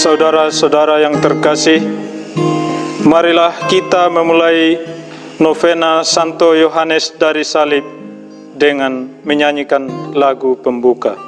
Saudara-saudara yang terkasih, marilah kita memulai novena Santo Yohanes dari Salib dengan menyanyikan lagu pembuka.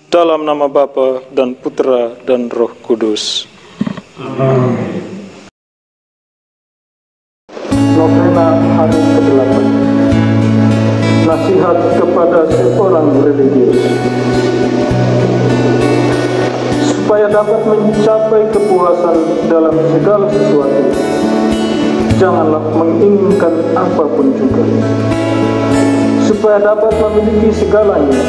Dalam nama Bapa dan Putra dan Roh Kudus. Amin. Novena hari ke-8. Nasihat kepada seorang religius. Supaya dapat mencapai kepuasan dalam segala sesuatu, janganlah menginginkan apapun juga. Supaya dapat memiliki segalanya,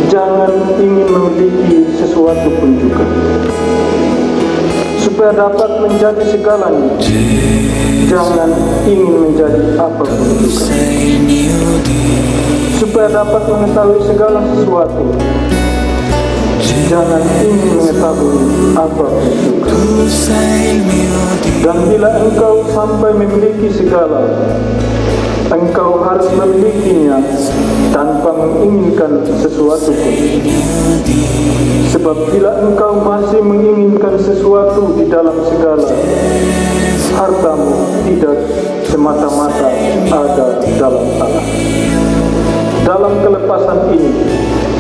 jangan ingin memiliki sesuatu pun juga. Supaya dapat menjadi segalanya, jangan ingin menjadi apapun juga. Supaya dapat mengetahui segala sesuatu, jangan ingin mengetahui apapun juga. Dan bila engkau sampai memiliki segala, engkau harus memilikinya tanpa menginginkan sesuatu pun. Sebab bila engkau masih menginginkan sesuatu di dalam segala, hartamu tidak semata-mata ada dalam Allah. Dalam kelepasan ini,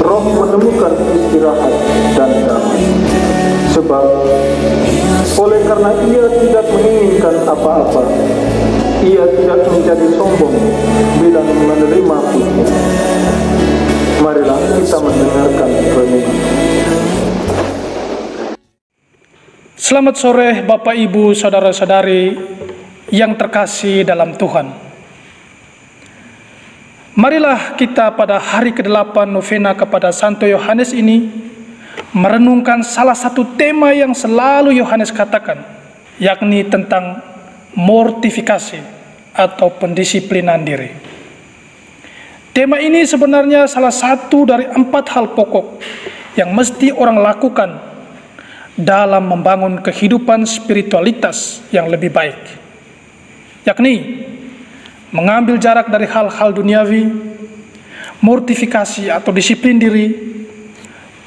roh menemukan istirahat dan damai. Sebab oleh karena ia tidak menginginkan apa-apa, ia tidak menjadi sombong bila menerima pujian. Marilah kita mendengarkan renungan. Selamat sore Bapak Ibu Saudara-saudari yang terkasih dalam Tuhan. Marilah kita pada hari ke-8 novena kepada Santo Yohanes ini merenungkan salah satu tema yang selalu Yohanes katakan, yakni tentang mortifikasi atau pendisiplinan diri. Tema ini sebenarnya salah satu dari 4 hal pokok yang mesti orang lakukan dalam membangun kehidupan spiritualitas yang lebih baik, yakni mengambil jarak dari hal-hal duniawi, mortifikasi atau disiplin diri,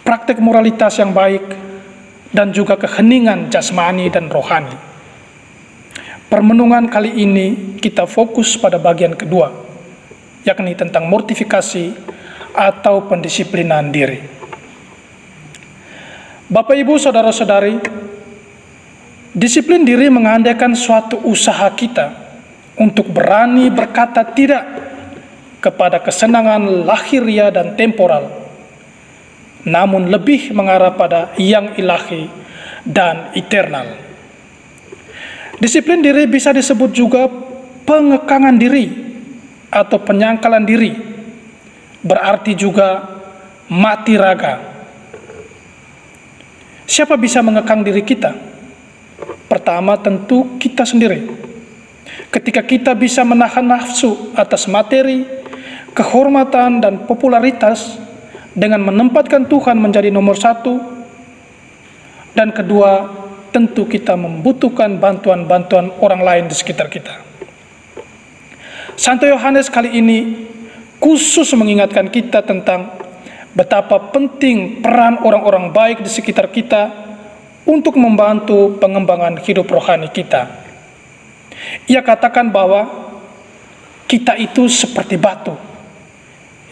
praktek moralitas yang baik, dan juga keheningan jasmani dan rohani. Permenungan kali ini kita fokus pada bagian kedua, yakni tentang mortifikasi atau pendisiplinan diri. Bapak Ibu Saudara-saudari, disiplin diri mengandaikan suatu usaha kita untuk berani berkata tidak kepada kesenangan lahiriah dan temporal, namun lebih mengarah pada yang ilahi dan eternal. Disiplin diri bisa disebut juga pengekangan diri atau penyangkalan diri, berarti juga mati raga. Siapa bisa mengekang diri kita? Pertama tentu kita sendiri. Ketika kita bisa menahan nafsu atas materi, kehormatan dan popularitas dengan menempatkan Tuhan menjadi nomor satu. Dan kedua, tentu kita membutuhkan bantuan-bantuan orang lain di sekitar kita. Santo Yohanes kali ini khusus mengingatkan kita tentang betapa penting peran orang-orang baik di sekitar kita untuk membantu pengembangan hidup rohani kita. Ia katakan bahwa kita itu seperti batu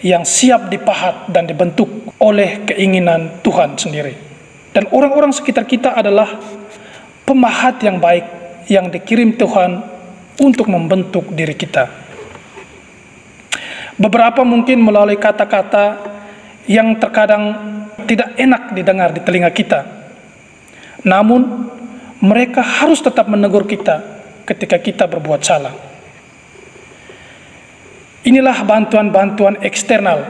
yang siap dipahat dan dibentuk oleh keinginan Tuhan sendiri. Dan orang-orang sekitar kita adalah pemahat yang baik yang dikirim Tuhan untuk membentuk diri kita. Beberapa mungkin melalui kata-kata yang terkadang tidak enak didengar di telinga kita. Namun, mereka harus tetap menegur kita ketika kita berbuat salah. Inilah bantuan-bantuan eksternal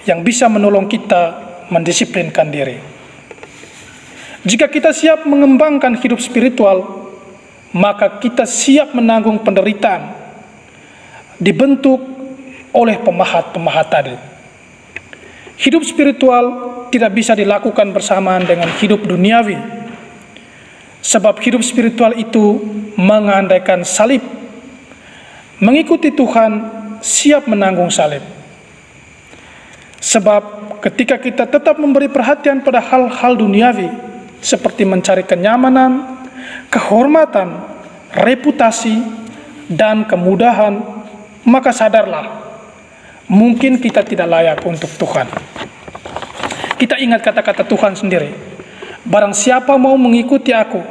yang bisa menolong kita mendisiplinkan diri. Jika kita siap mengembangkan hidup spiritual, maka kita siap menanggung penderitaan, dibentuk oleh pemahat-pemahat tadi. Hidup spiritual tidak bisa dilakukan bersamaan dengan hidup duniawi, sebab hidup spiritual itu mengandaikan salib. Mengikuti Tuhan siap menanggung salib. Sebab ketika kita tetap memberi perhatian pada hal-hal duniawi, seperti mencari kenyamanan, kehormatan, reputasi, dan kemudahan, maka sadarlah, mungkin kita tidak layak untuk Tuhan. Kita ingat kata-kata Tuhan sendiri. Barang siapa mau mengikuti aku,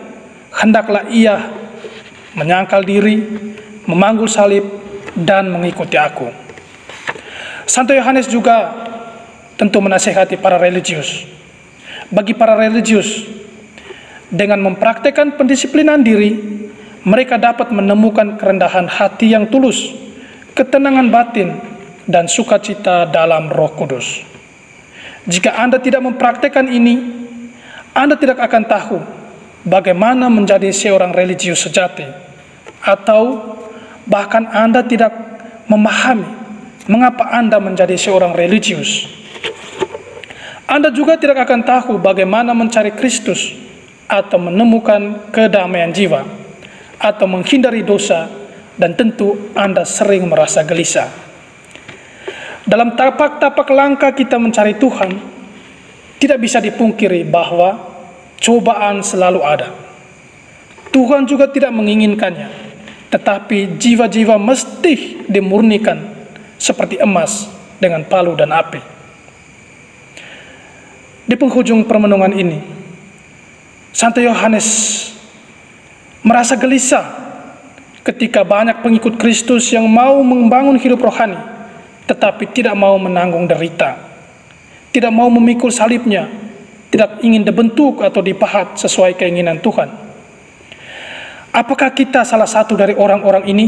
hendaklah ia menyangkal diri, memanggul salib, dan mengikuti aku. Santo Yohanes juga tentu menasihati para religius. Bagi para religius, dengan mempraktekkan pendisiplinan diri, mereka dapat menemukan kerendahan hati yang tulus, ketenangan batin, dan sukacita dalam Roh Kudus. Jika Anda tidak mempraktekkan ini, Anda tidak akan tahu bagaimana menjadi seorang religius sejati, atau bahkan Anda tidak memahami mengapa Anda menjadi seorang religius. Anda juga tidak akan tahu bagaimana mencari Kristus, atau menemukan kedamaian jiwa, atau menghindari dosa, dan tentu Anda sering merasa gelisah. Dalam tapak-tapak langkah kita mencari Tuhan, tidak bisa dipungkiri bahwa cobaan selalu ada. Tuhan juga tidak menginginkannya, tetapi jiwa-jiwa mesti dimurnikan seperti emas dengan palu dan api. Di penghujung permenungan ini, Santo Yohanes merasa gelisah ketika banyak pengikut Kristus yang mau membangun hidup rohani, tetapi tidak mau menanggung derita, tidak mau memikul salibnya, tidak ingin dibentuk atau dipahat sesuai keinginan Tuhan. Apakah kita salah satu dari orang-orang ini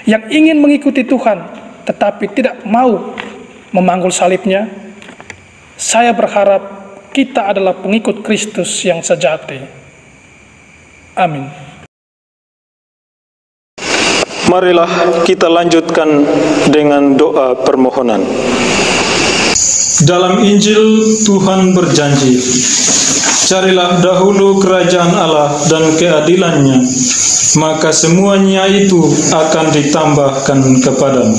yang ingin mengikuti Tuhan, tetapi tidak mau memanggul salibnya? Saya berharap kita adalah pengikut Kristus yang sejati. Amin. Marilah kita lanjutkan dengan doa permohonan. Dalam Injil Tuhan berjanji, carilah dahulu kerajaan Allah dan keadilannya, maka semuanya itu akan ditambahkan kepadamu.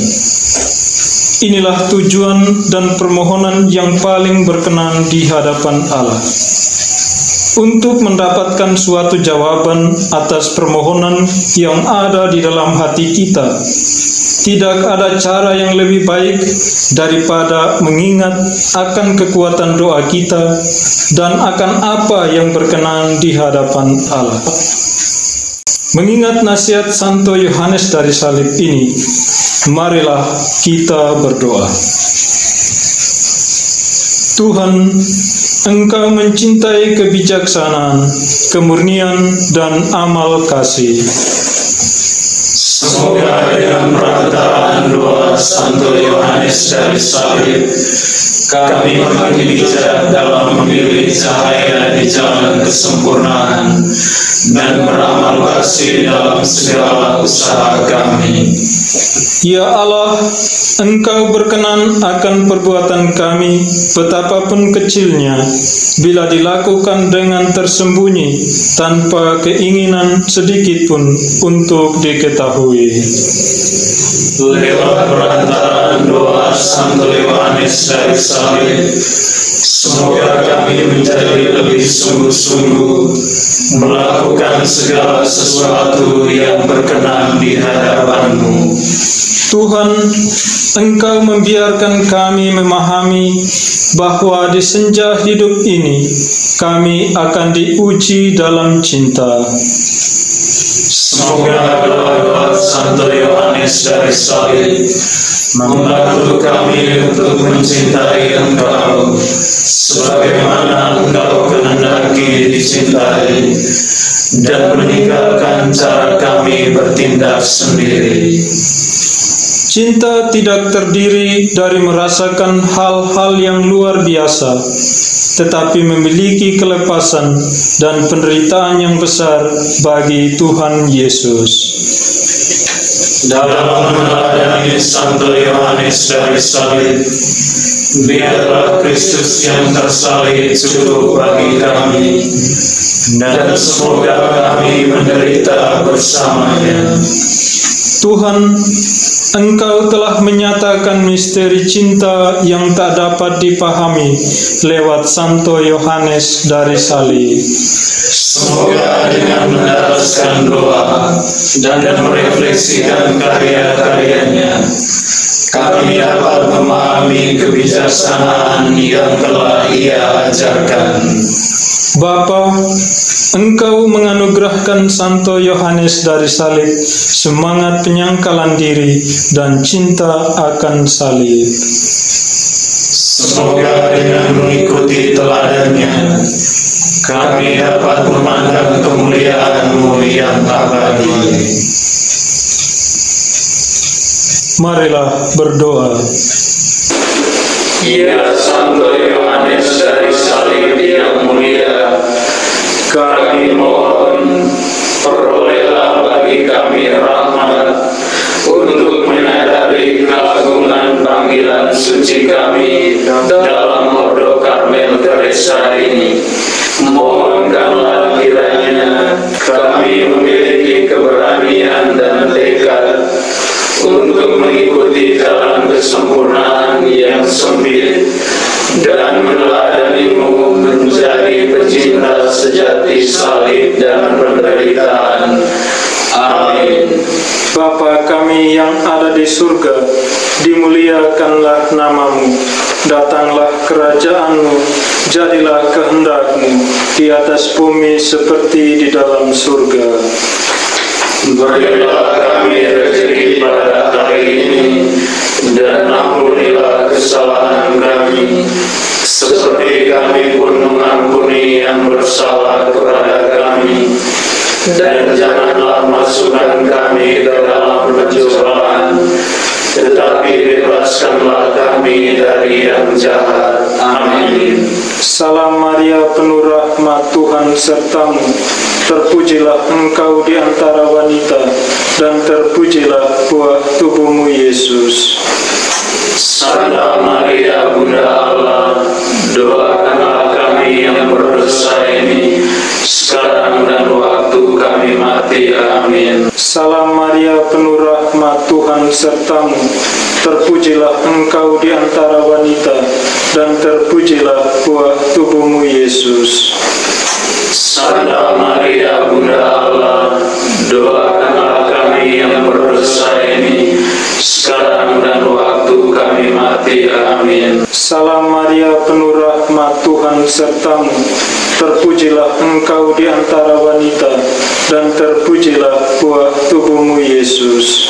Inilah tujuan dan permohonan yang paling berkenan di hadapan Allah. Untuk mendapatkan suatu jawaban atas permohonan yang ada di dalam hati kita, tidak ada cara yang lebih baik daripada mengingat akan kekuatan doa kita dan akan apa yang berkenan di hadapan Allah. Mengingat nasihat Santo Yohanes dari salib ini, marilah kita berdoa. Tuhan, Engkau mencintai kebijaksanaan, kemurnian, dan amal kasih. Semoga dengan perantaraan doa Santo Yohanes dari salib, kami makin bijak dalam memilih cahaya di jalan kesempurnaan dan beramal kasih dalam segala usaha kami. Ya Allah, Engkau berkenan akan perbuatan kami, betapapun kecilnya, bila dilakukan dengan tersembunyi, tanpa keinginan sedikitpun untuk diketahui. Lewat perantaraan doa Santo Yohanes dari salib, semoga kami menjadi lebih sungguh-sungguh melakukan segala sesuatu yang berkenan di hadapan-Mu. Tuhan, Engkau membiarkan kami memahami bahwa di senja hidup ini kami akan diuji dalam cinta. Semoga doa Santo Yohanes dari salib membantu kami untuk mencintai Engkau sebagaimana Engkau kehendaki dicintai, dan meninggalkan cara kami bertindak sendiri. Cinta tidak terdiri dari merasakan hal-hal yang luar biasa, tetapi memiliki kelepasan dan penderitaan yang besar bagi Tuhan Yesus. Dalam meneladani Santo Yohanes dari salib, biarlah Kristus yang tersalib cukup bagi kami, dan semoga kami menderita bersamanya. Tuhan, Engkau telah menyatakan misteri cinta yang tak dapat dipahami lewat Santo Yohanes dari salib. Semoga dengan mendaraskan doa dan merefleksikan karya-karyanya, kami dapat memahami kebijaksanaan yang telah Ia ajarkan. Bapa, Engkau menganugerahkan Santo Yohanes dari salib semangat penyangkalan diri dan cinta akan salib. Semoga dengan mengikuti teladannya, kami dapat memandang kemuliaan-Mu yang abadi. Marilah berdoa. Ya Santo Yohanes dari salib yang mulia, kami mohon perolehlah bagi kami rahmat untuk menyadari keagungan panggilan suci kami dalam Ordo Karmel Teresa ini. Mohonkanlah kiranya kami memiliki keberanian dan tekad untuk mengikuti jalan kesempurnaan yang sempit dan meneladani-Mu menjadi pecinta sejati salib dan penderitaan. Amin. Bapa kami yang ada di surga, dimuliakanlah nama-Mu, datanglah kerajaan-Mu, jadilah kehendak-Mu di atas bumi seperti di dalam surga. Berilah kami rezeki pada hari ini, dan ampunilah kesalahan kami, seperti kami pun mengampuni yang bersalah kepada kami. Dan janganlah masukkan kami ke dalam pencobaan, tetapi bebaskanlah kami dari yang jahat. Amin. Salam Maria, penuh rahmat, Tuhan sertamu. Terpujilah engkau di antara wanita, dan terpujilah buah tubuhmu Yesus. Santa Maria, Bunda Allah, doakanlah kami yang berdosa ini, sekarang dan waktu kami mati. Amin. Salam Maria, penuh rahmat, Tuhan sertamu. Terpujilah engkau di antara wanita, dan terpujilah buah tubuhmu Yesus. Santa Maria, Bunda Allah, doakanlah kami yang berdosa ini, sekarang dan waktu kami mati. Amin. Salam Maria, penuh rahmat, Tuhan sertamu. Terpujilah engkau di antara wanita, dan terpujilah buah tubuhmu Yesus.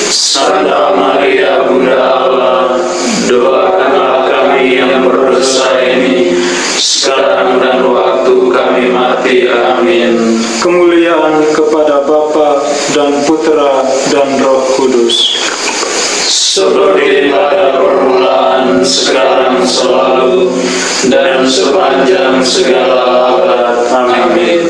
Santa Maria, Bunda Allah, doakanlah kami yang berdosa ini, sekarang dan waktu kami mati. Amin. Kemuliaan kepada Bapa dan Putra sekarang, selalu, dan sepanjang segala abad. Amin.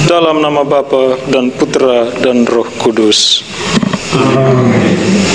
Dalam nama Bapa dan Putra dan Roh Kudus. Amin.